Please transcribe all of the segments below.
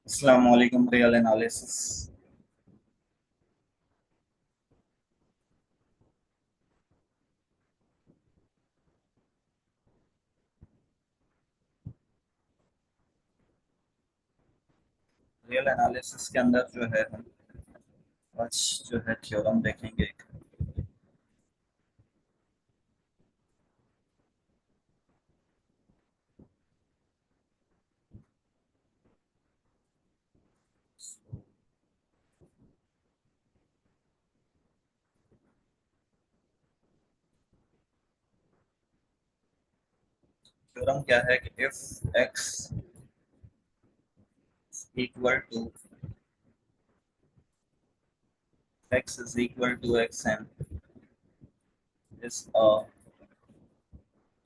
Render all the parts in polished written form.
अस्सलाम वालेकुम real analysis. Real analysis के अंदर जो है हम आज जो है थ्योरम देखेंगे एक। थ्योरम क्या है कि if x equal to x is equal to x n is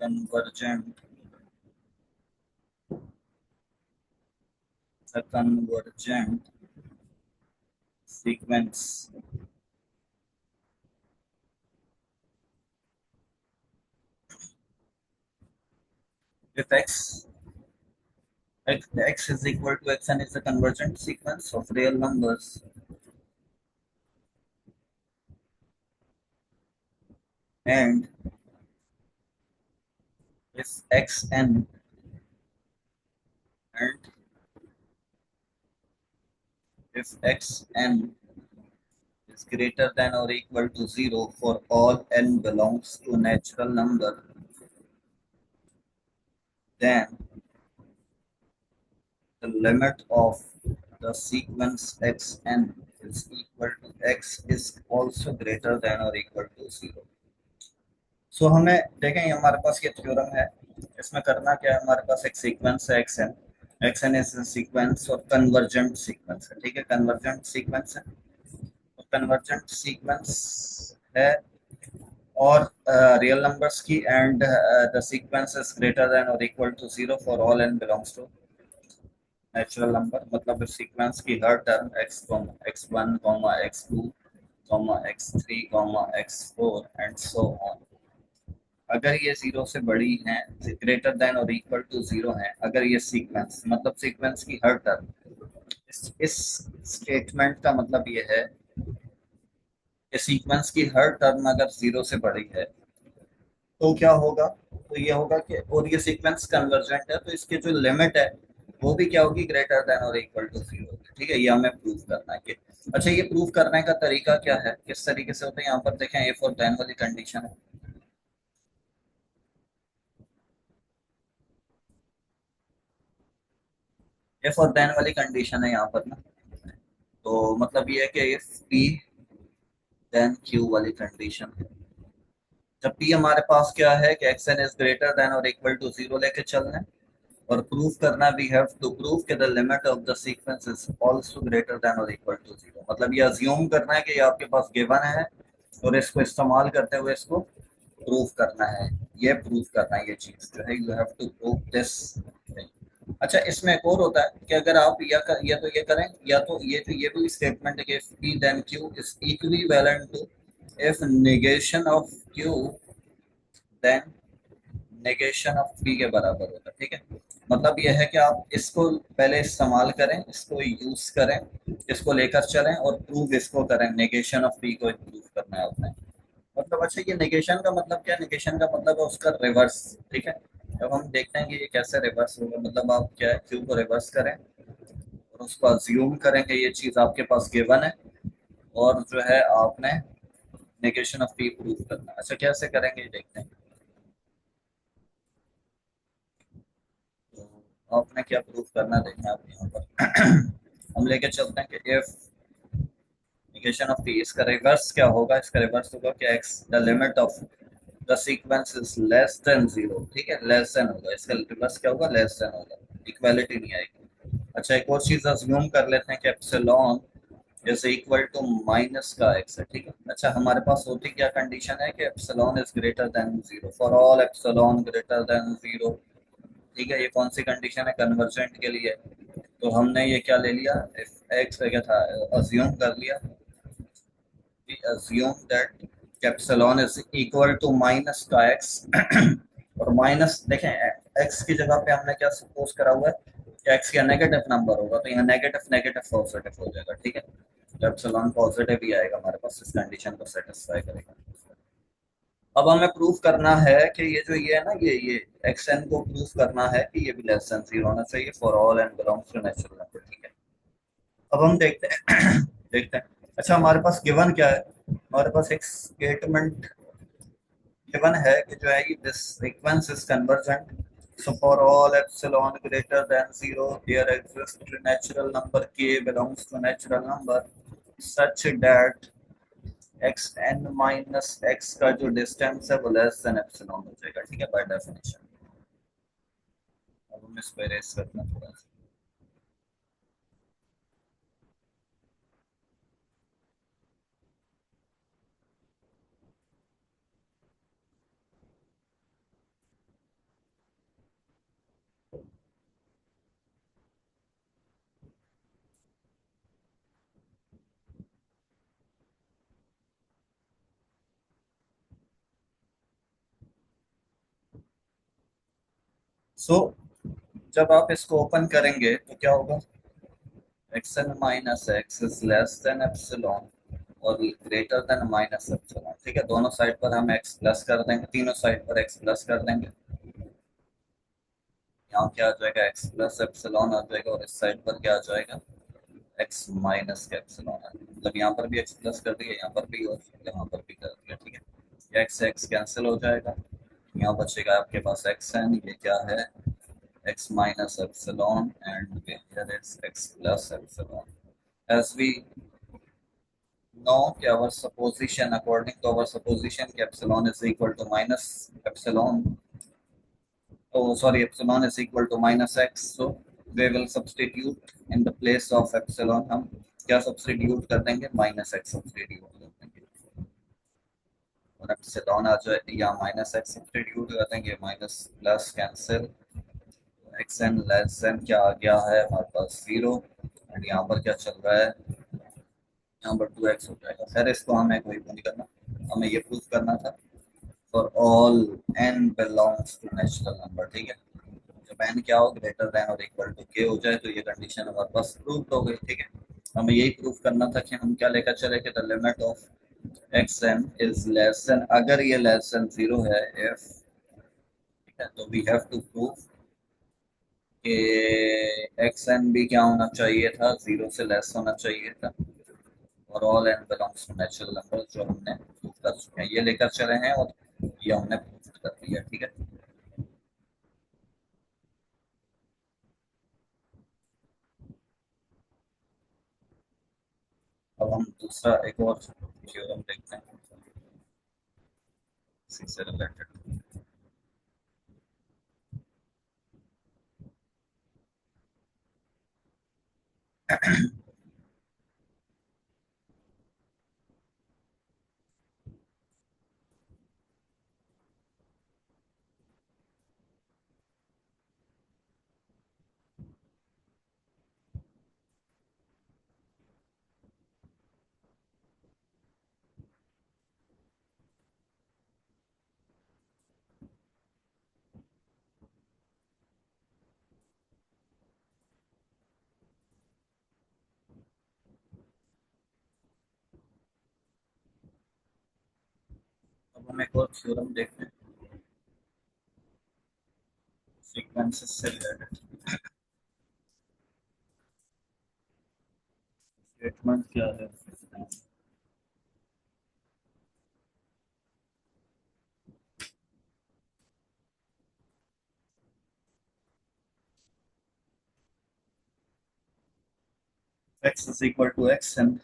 convergent a convergent sequence if x is equal to xn is a convergent sequence of real numbers and if xn and if xn is greater than or equal to 0 for all n belongs to natural number, then the limit of the sequence xn is equal to x is also greater than or equal to 0. सो हमें देखें ये हमारे पास ये theorem है। इसमें करना क्या है, हमारे पास एक सीक्वेंस है एक्स एन इज सीक्वेंस और कन्वर्जेंट सीक्वेंस है। ठीक है, कन्वर्जेंट सीक्वेंस है तो कन्वर्जेंट सीक्वेंस है और रियल नंबर्स की and the sequence is greater than और equal to 0 for all n belongs to natural number. मतलब इस सीक्वेंस की हर term x one x two x three x four and so on, अगर ये 0 से बड़ी है, ग्रेटर देन और इक्वल टू 0 है, अगर ये सीक्वेंस मतलब सीक्वेंस की हर टर्म, इस स्टेटमेंट का मतलब ये है कि सीक्वेंस की हर टर्म अगर 0 से बड़ी है तो क्या होगा, तो ये होगा कि और ये सीक्वेंस कन्वर्जेंट है तो इसकी जो लिमिट है वो भी क्या होगी, ग्रेटर देन और इक्वल टू 0। ठीक है, ये हमें प्रूव करना है कि अच्छा ये प्रूव करने का तरीका क्या है, किस तरीके से होता है। यहाँ पर देखें इफ और देन वाली कंडीशन है। इफ और देन वाली कंडीशन है यहाँ पर ना, तो मतलब ये है कि इफ पी देन क्यू वाली कंडीशन है। जब पी हमारे पास क्या है कि x n is greater than और इक्वल टू 0 लेके चलना है और प्रूव करना, वी हैव टू प्रूव कि the limit of the sequence is also greater than और इक्वल टू 0। मतलब ये अज्यूम करना है कि ये आपके पास गिवन है और इसको इस्तेमाल करते हुए इसको प्रूव करना है, ये प्रूव करना है, ये चीज जो है you have to prove this. अच्छा इसमें एक और होता है कि अगर आप या तो ये करें या तो ये भी स्टेटमेंट है कि if p then q is equivalent to if negation of q then negation of p के बराबर होता है। ठीक है, मतलब ये है कि आप इसको पहले इस्तेमाल करें, इसको यूज करें, इसको लेकर चलें और प्रूव इसको करें, नेगेशन ऑफ p को प्रूव करना है आपने। मतलब अच्छा ये नेगेशन का मतलब क्या है, नेगेशन का मतलब है उसका रिवर्स। ठीक है, अब हम देखते हैं कि ये कैसे रिवर्स होगा। मतलब आप क्या है क्यू को रिवर्स करें और उसको अज्यूम करें कि ये चीज आपके पास गिवन है और जो है आपने नेगेशन ऑफ पी प्रूव करना है। अच्छा कैसे करेंगे ये देखते हैं। तो आपने क्या प्रूव करना है देखें आप यहाँ पर हम लेके चलते हैं कि इफ नेगेशन ऑफ पी, इसका रिवर्स क्या होगा, इसका रिवर्स होगा कि x the limit of the sequence is less then 0। ठीक है, लेस देन होगा, इसका रिवर्स क्या होगा, लेस देन होगा, इक्वालिटी नहीं आएगी। अच्छा एक और चीज अज्यूम कर लेते हैं कि epsilon is equal to minus का एक्स है। ठीक है, अच्छा हमारे पास होती क्या कंडीशन है कि epsilon is greater then 0 for all epsilon greater than 0। ठीक है, ये कौन सी कंडीशन है, कन्वर्जेंट के लिए। तो हमने ये क्या ले लिया, एक्स क्या था, अज्यूम कर लिया, we assume that epsilon is equal to minus का x और माइनस देखें x की जगह पे हमने क्या सपोज करा हुआ है, एक्स का नेगेटिव नंबर होगा तो यहाँ नेगेटिव नेगेटिव पॉजिटिव हो जाएगा, ठीक है। तो एप्सिलॉन पॉजिटिव ही आएगा हमारे पास, इस कंडीशन को सेटिस्फाई करेगा। अब हमें प्रूफ करना है कि ये है ना, ये एक्स एन को प्रूफ करना है कि ये भी लेस देन जीरो होना चाहिए for all n belongs to natural number, ठीक है। अब हम देखते हैं देखते हैं। अच्छा, हमारे पास गिवन क्या है? हमारे पास एक स्टेटमेंट गिवन है कि जो है, this sequence is convergent, so for all epsilon greater than zero there exists a natural number k belongs to natural number such that x n minus x का जो डिस्टेंस है वो लेस देन एप्सिलॉन हो जाएगा, ठीक है, by definition. अब हम इसको इरेज करते हैं थोड़ा सा। सो जब आप इसको ओपन करेंगे तो क्या होगा? X n minus x is less than epsilon और ग्रेटर देन माइनस एप्सिलॉन, ठीक है। दोनों साइड पर हम एक्स प्लस कर देंगे, तीनों साइड पर एक्स प्लस कर देंगे। यहाँ क्या आ जाएगा? एक्स प्लस एप्सिलॉन आ जाएगा और इस साइड पर क्या आ जाएगा? एक्स माइनस का एप्सिलॉन आ जाएगा। मतलब यहाँ पर भी एक्स प्लस कर दिया, यहाँ पर भी और यहाँ पर भी कर दिया, ठीक है। एक्स एक्स कैंसिल हो जाएगा, यहाँ बचेगा आपके पास एक्स एन, ये क्या है? X minus epsilon and here is x plus epsilon. As we know कि our supposition, according to our supposition कि epsilon is equal to minus epsilon, oh sorry, epsilon is equal to minus x, so we will substitute in the place of epsilon, हम क्या substitute कर देंगे? Minus x substitute कर देंगे और epsilon आ जाए या माइनस एक्स सब्स्टिट्यूट कर देंगे, minus plus cancel, x n less than क्या आ गया है हमारे पास? जीरो। एंड यहाँ पर क्या चल रहा है? यहाँ पर टू एक्स हो जाएगा। खैर इसको हमें कोई वो नहीं करना, हमें ये प्रूफ करना था for all n belongs to natural number, ठीक है। जब एन क्या हो? ग्रेटर देन और इक्वल टू के हो जाए तो ये कंडीशन हमारे पास प्रूव हो गई, ठीक है। हमें यही प्रूव करना था कि हम क्या लेकर चले कि the limit of x n is less than, अगर ये लेस देन जीरो है, इफ, ठीक है, तो वी हैव टू प्रूव कि एक्स एन भी क्या होना चाहिए था? जीरो से लेस होना चाहिए था और all n belongs to natural number, जो हमने प्रूव कर चुके हैं, ये लेकर चले हैं और ये हमने प्रूव कर दिया, ठीक है। अब हम दूसरा एक और थ्योरम देखते हैं इसी से रिलेटेड। अब हम एक और थ्योरम देखते हैं सीक्वेंसेस से रिलेटेड। स्टेटमेंट क्या है? x is equal to x and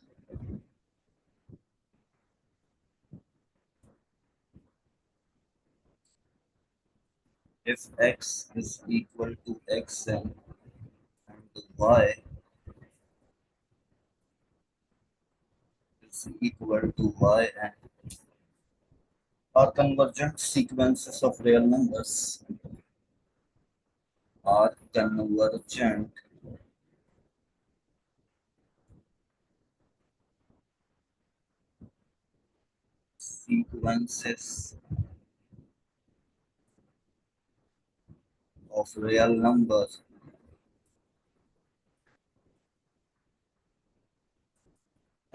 if x is equal to x and y is equal to y and are convergent sequences of real numbers, are convergent sequences of real numbers,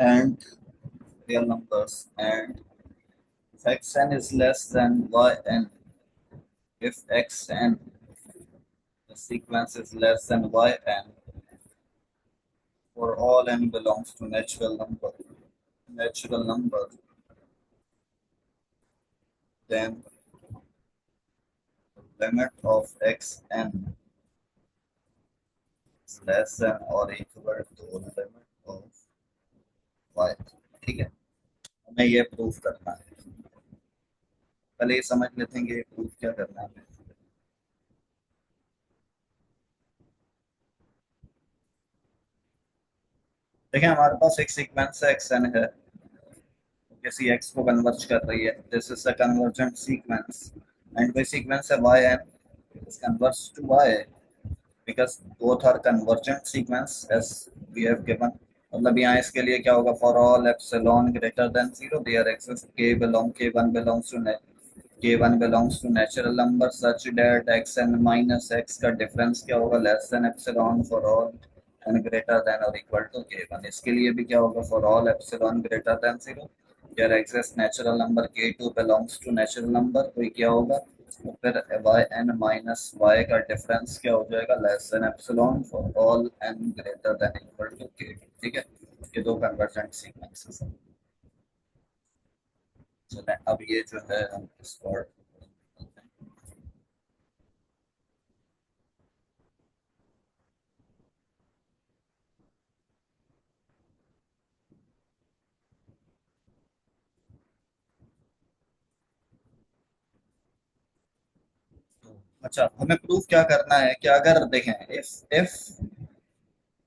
and real numbers, and if xn is less than yn, if xn, the sequence is less than yn for all n belongs to natural number, then the limit of xn is less than or equal to the limit of y. ठीक है, हमें ये proof करना है। पहले ये समझ लेते हैं कि ये प्रूफ क्या करना है। देखिए हमारे पास एक सीक्वेंस है xn है, किसी x को कन्वर्ज कर रही है, this is a convergent sequence, and कोई सीक्वेंस है yn, is converge to y because both are convergent sequence as we have given। मतलब यहाँ इसके लिए क्या होगा, for all epsilon greater than 0 there exists k1 belongs to k1 belongs to natural number such that xn minus x का difference क्या होगा, less than epsilon for all n greater than or equal to k1। इसके लिए भी क्या होगा, for all epsilon greater than 0 there exists natural number k2 belongs to natural number, कोई क्या होगा, तो फिर yn माइनस y का डिफरेंस क्या हो जाएगा, less than epsilon for all n greater than equal to k। ठीक है, ये दो कन्वर्जेंट सीक्वेंसेस हैं। चलें अब ये जो है हम इसको अच्छा, हमें प्रूफ क्या करना है कि अगर देखें इफ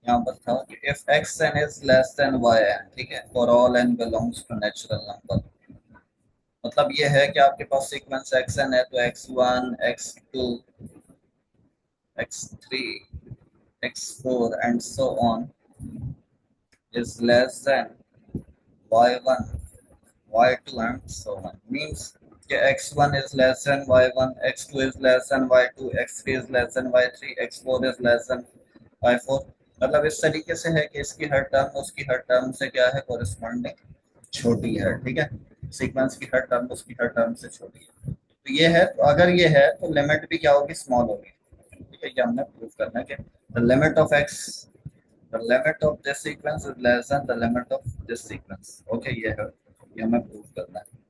यहाँ पर था कि if xn is less than yn, ठीक है, for all n belongs to natural number, मतलब ये है कि आपके पास सीक्वेंस xn है तो x1 x2 x3 x4 and so on is less than y1 y2 and so on, means कि x1 is less than y1, x2 is less than y2, x3 is less than y3, x4 is less than y4। मतलब इस तरीके से है कि इसकी हर term उसकी हर term से क्या है, कोरिस्पॉन्डिंग छोटी है। ठीक है, सीक्वेंस की हर टर्म उसकी हर टर्म से छोटी है, तो ये है, तो अगर ये है तो लिमिट भी क्या होगी, स्मॉल होगी। ठीक है, ये हमने प्रूफ करना है कि the limit of x, the limit of this sequence is less than the limit of this sequence। Okay, ये है, ये हमें प्रूफ करना है।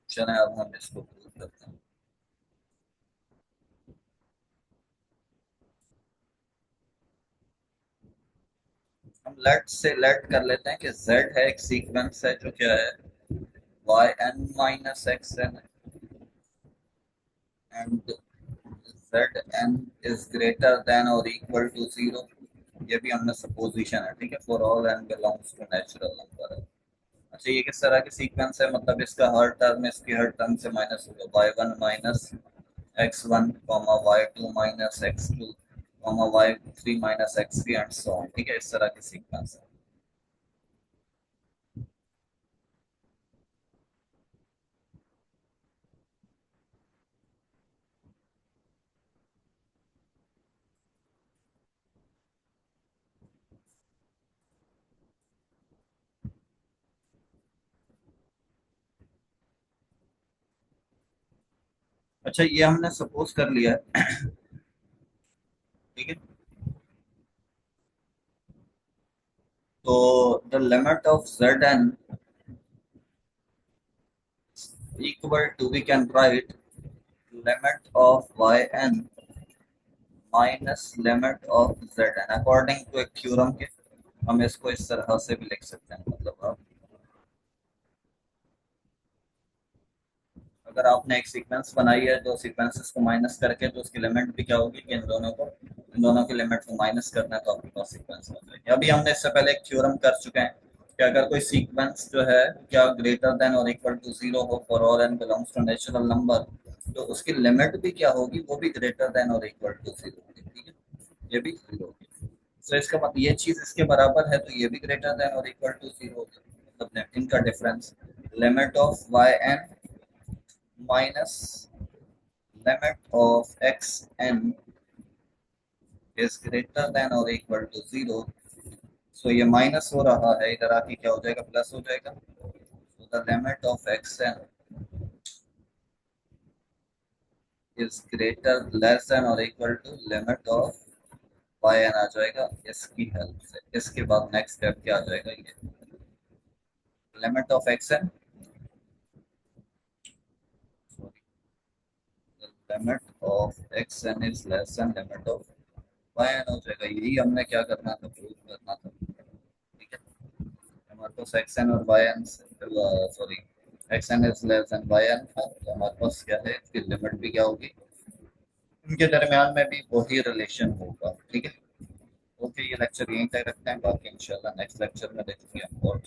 चलें अब हम इसको प्रूफ करते हैं। हम लेट कर लेते हैं कि z है, एक सीक्वेंस है जो क्या है, yn minus xn and zn is greater than और इक्वल टू 0। ये भी हमने सपोजिशन है। ठीक है, for all n belongs to natural number है। अच्छा, ये किस तरह की सीक्वेंस है, मतलब इसका हर टर्म इसकी हर टर्म से माइनस होगा, y1 minus x1 comma y2 minus x2 comma y3 minus x3 and so on. ठीक है, इस तरह की सीक्वेंस है। अच्छा, ये हमने सपोज कर लिया है। ठीक है, तो the limit of zn equal to, we can write limit of yn minus limit of zn according to एक थ्योरम के। हम इसको इस तरह से भी लिख सकते हैं, मतलब आप अगर आपने एक सीक्वेंस बनाई है, दो सीक्वेंसेस को माइनस करके, तो उसकी लिमिट भी क्या होगी कि इन दोनों की लिमिट को माइनस करना है, तो आपके पास सीक्वेंस बन जाएगी। अभी हमने इससे पहले एक थ्योरम कर चुके हैं कि अगर कोई सीक्वेंस जो है क्या ग्रेटर देन और इक्वल टू 0 हो for all n belongs to natural number, तो उसकी लिमिट भी क्या होगी, वो भी ग्रेटर देन और इक्वल टू 0 होगी। ठीक है, ये भी 0 होगी। तो इसका मतलब ये चीज इसके बराबर है, तो ये भी ग्रेटर देन और इक्वल टू 0 होगी, मतलब इनका difference limit of yn minus limit of x n is greater than और इक्वल टू 0। सो ये माइनस हो रहा है, इधर आके क्या हो जाएगा, प्लस हो जाएगा। So the limit of x n is greater less than और equal to limit of y n आ जाएगा इसकी हेल्प से। इसके बाद नेक्स्ट स्टेप क्या आ जाएगा, ये limit of x n, limit of x n is less than limit of y n हो जाएगा। यही हमने क्या करना था, प्रूव करना था। ठीक है, हमारे पास एक्स एन और y n, sorry x n is less than y n था, तो हमारे पास क्या है, इसकी लिमिट भी क्या होगी, उनके दरमियान में भी वही रिलेशन होगा। ठीक है, ओके, ये लेक्चर यहीं तक रखते हैं, बाकी इंशाल्लाह नेक्स्ट लेक्चर में देखेंगे और